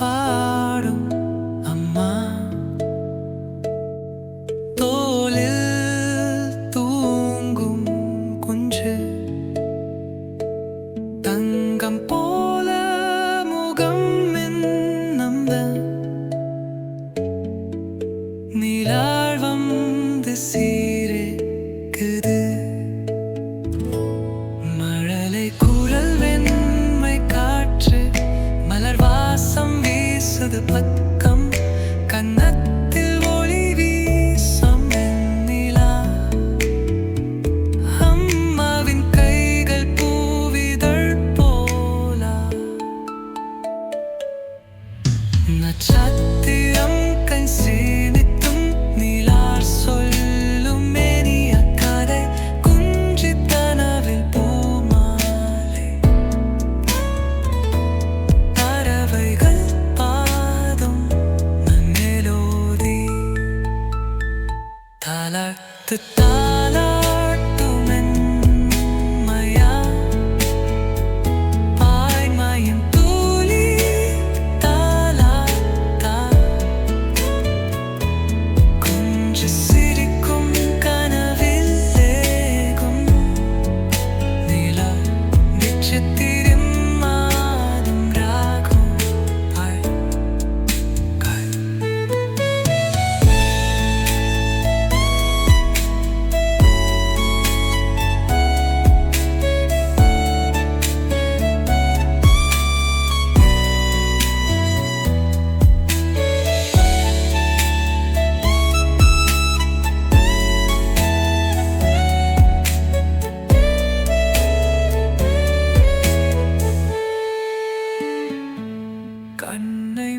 பாடும் அம்மா தோளில் தூங்கும் குஞ்சு தங்கம் போல முகம் நம்ப நீலாள் வந்து சீரேக்குது மழலை குரல் வெண்மை காற்று மலர் வாசம் வீசுது பக்கம் கன்னத்தில் ஒளி வீசும் வெண்ணிலா அம்மாவின் கைகள் பூவிதழ் போலா நட்சத்திரம் கண் சீனித்தும் நீலார் சொல்லும் மெனிய கதை குஞ்சி கனவில் பூமாலை பறவைகள் பாடும் மெலோடி தாலாட்டு தாலாட்டும் மென்மையா பாய்மயம் தூளி தாலாட்டா குஞ்சு சிரிக்கும் கனவில் வேகும் நிலா நட்சத்திரம் மாதம் ராகம் பாய் காய் கண்ணை